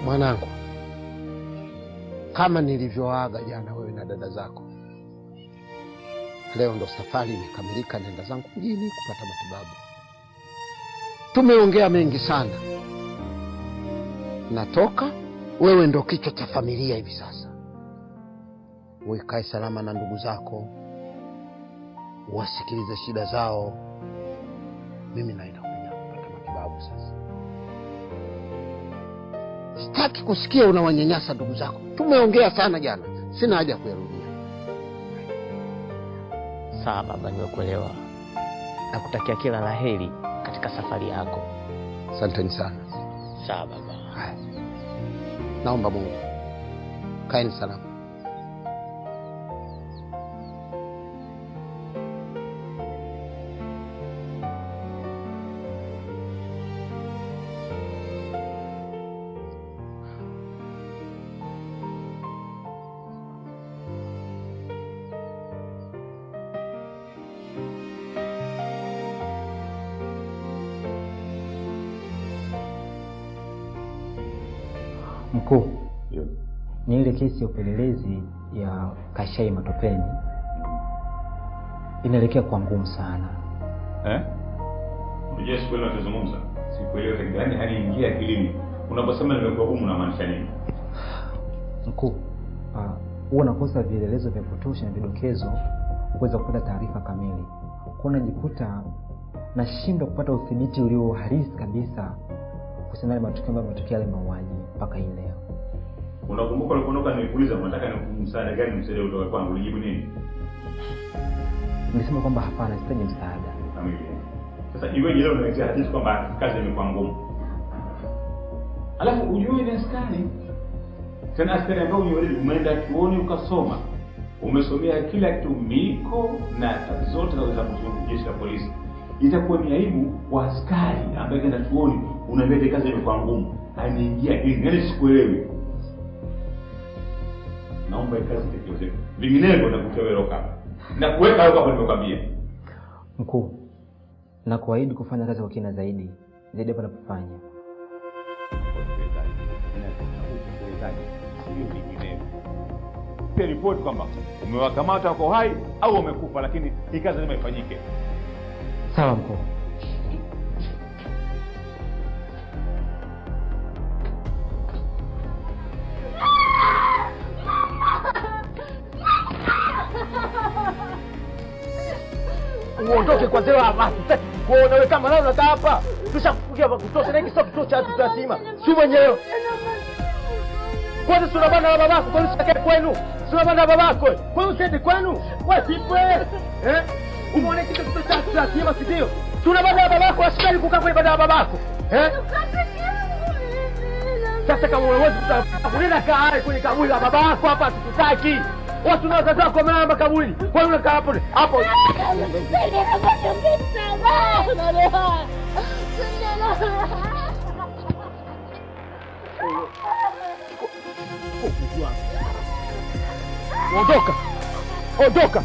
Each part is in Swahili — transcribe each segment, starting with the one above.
Mwanangu, kama nilivyoaga jana wewe na dada zako, leo ndo safari imekamilika, nenda zangu mjini kupata matibabu. Tumeongea mengi sana. Natoka, wewe ndo kichwa cha familia hivi sasa. Wewe kae salama na ndugu zako, wasikilize shida zao. Mimi naenda kupata matibabu sasa. Sitaki kusikia unawanyanyasa ndugu zako. Tumeongea sana jana, sina haja kuyarudia. Sawa baba, nimekuelewa. Nakutakia kila laheri katika safari yako. Asanteni sana. Sawa baba. Haya. Naomba Mungu kaeni salama. Mkuu, ni ile kesi ya upelelezi ya Kashai Matopeni inaelekea kwa ngumu sana. Unajua siku ile tunazungumza, sikuelewa kitu gani aliingia akilini. Unaposema nimekuwa ngumu unamaanisha nini? Mkuu, huwa nakosa vielelezo vya kutosha na vidokezo kuweza kupata taarifa kamili. Kwa najikuta nashindwa kupata udhibiti ulio halisi kabisa kuhusiana na matukio ambayo yametokea yale mauaji mpaka hii leo. Unakumbuka ulipoondoka nilikuuliza unataka msaada gani msaada kutoka kwangu, ulijibu nini? Nilisema kwamba hapana, sitaji msaada. Kamili. Sasa iweje leo unaletea hadithi kwamba kazi imekuwa ngumu? Alafu ujue ni askari. Tena askari ambao umeenda chuoni ukasoma. Umesomea kila kitu, miko na zote za jeshi la polisi. Itakuwa ni aibu kwa askari ambaye kaenda chuoni unaambia kazi imekuwa ngumu. Anaingia hivi, yani sikuelewi. Naomba kazi tekelezeke. Vinginevyo nakuteweroka. Na kuweka hapo nimekwambia. Mkuu, na kuahidi kufanya kazi kwa kina zaidi hapo napofanya. Pia report kwamba umewakamata wako hai au wamekufa, lakini hii kazi lazima ifanyike. Sawa mkuu. Uondoke kwa zero hapa. Kuona wewe kama leo unakaa hapa. Tushakufugia hapa kutosha, na hiki sio kituo cha tutasima. Si mwenyewe. Kwani tuna bana na babako, kwani usitakae kwenu? Tuna bana na babako. Kwani usiende kwenu? Wewe sipwe. Umeona kitu cha tutasima sio? Tuna bana na babako, asikali kukaa kwa ibada ya babako. Sasa kama wewe unaenda kaa kwenye kaburi la babako hapa tutaki. Watu na wazazi wako wameama kaburi. Kwa hiyo unakaa hapo hapo. Ondoka. Ondoka.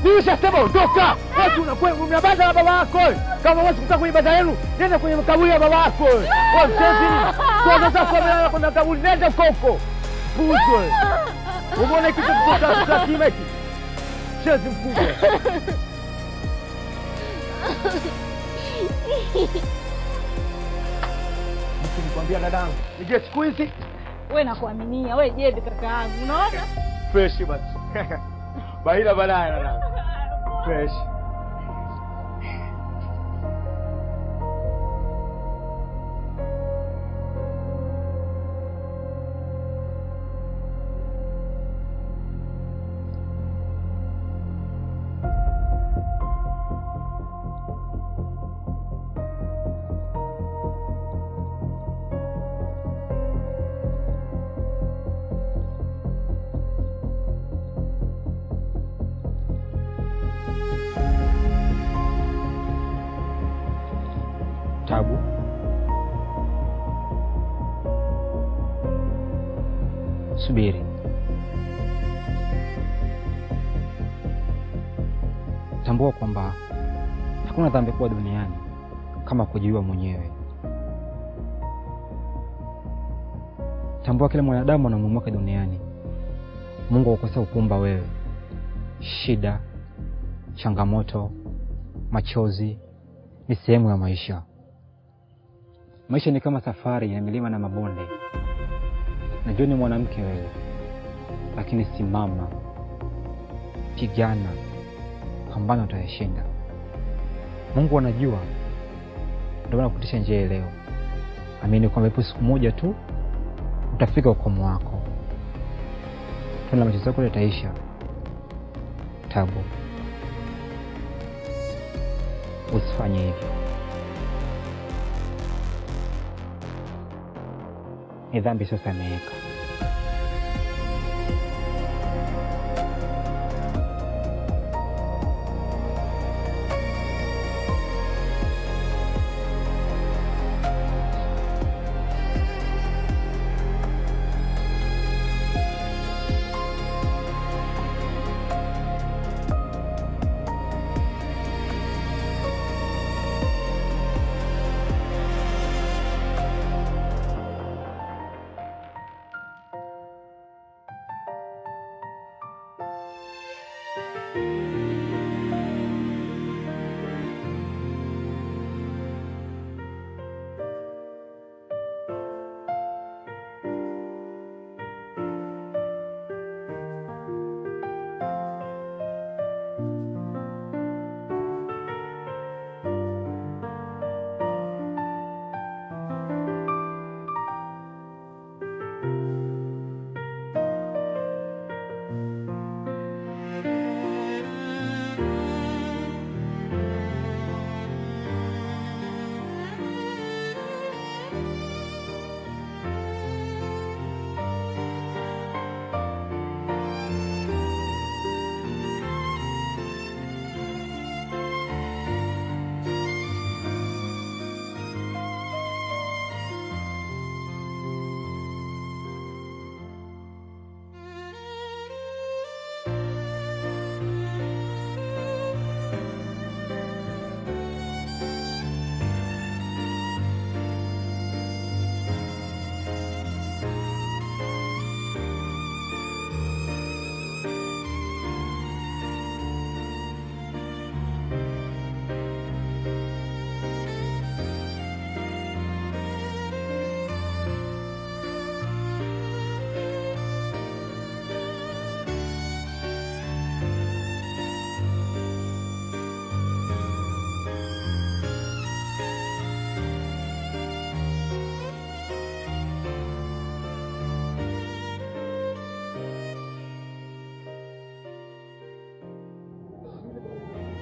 Nimeshasema ondoka. Watu unakwenda unabada na baba yako. Kama watu kutaka kwenye ibada yenu, nenda kwenye makaburi ya baba yako. Wewe msezi. Kwa wazazi wako kwenye kaburi, nenda huko. Puzo. Umeona kitu kutoka kwa kimeki? Chezi mkubwa. Nikwambia dadangu, nije siku hizi wewe nakuaminia, wewe jebe kaka yangu, unaona? Fresh basi. Baila balaya dadangu. Fresh. Tabu. Subiri. Tambua kwamba hakuna dhambi kubwa duniani kama kujiua mwenyewe. Tambua kila mwanadamu ana umuhimu wake duniani. Mungu hakukosa kukuumba wewe. Shida, changamoto, machozi ni sehemu ya maisha. Maisha ni kama safari ya milima na mabonde. Najua ni mwanamke wewe, lakini simama, pigana, pambana, utayashinda. Mungu anajua, ndio anakutisha njia leo. Amini kwamba ipo siku moja tu utafika ukomo wako. Tuna machozi yako yataisha. Tabu, usifanye hivyo. Ni dhambi sasa imeweka.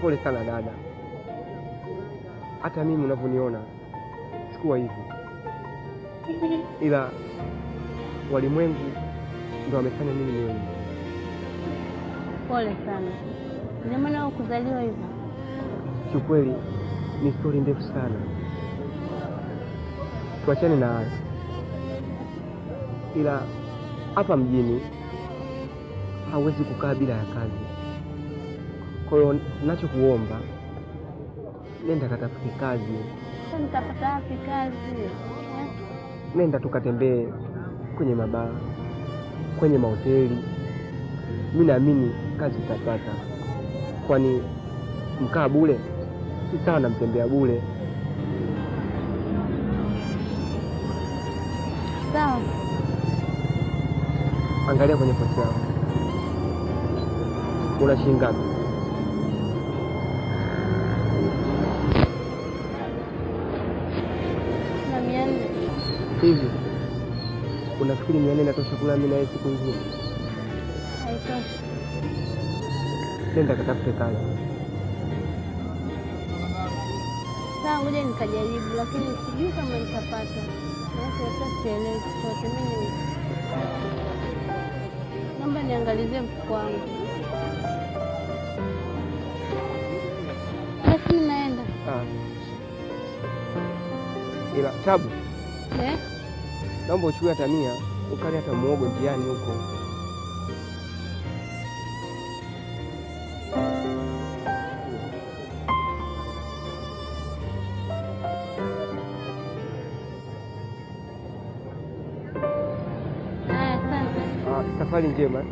Pole sana dada. Hata mimi unavyoniona sikuwa hivi, ila walimwengu ndio wamefanya mimi niwe hivi. Pole sana. Ndio maana hukuzaliwa hivyo. Kiukweli ni story ndefu sana, tuachane na hayo. Ila hapa mjini hauwezi kukaa bila ya kazi. Kwa hiyo ninachokuomba, nenda katafute kazi. Sasa nitapata wapi kazi? Nenda tukatembee kwenye mabaa, kwenye mahoteli. Mimi naamini kazi utapata. Kwani mkaa bure si sawa na mtembea bure. Sawa. Angalia kwenye pochi yako. Una shilingi ngapi? Na 400. Hivi unafikiri 400 inatosha kula mimi na wewe siku nzima? Haitoshi. Nenda katafute kazi. Sawa, ngoja nikajaribu, lakini sijui kama nitapata. Sasa sielewi chochote mimi. Naomba niangalizie mfuko wangu. Basi naenda. Ila Tabu, Naomba uchukue hata 100 ukale hata muogo njiani huko. Safari njema.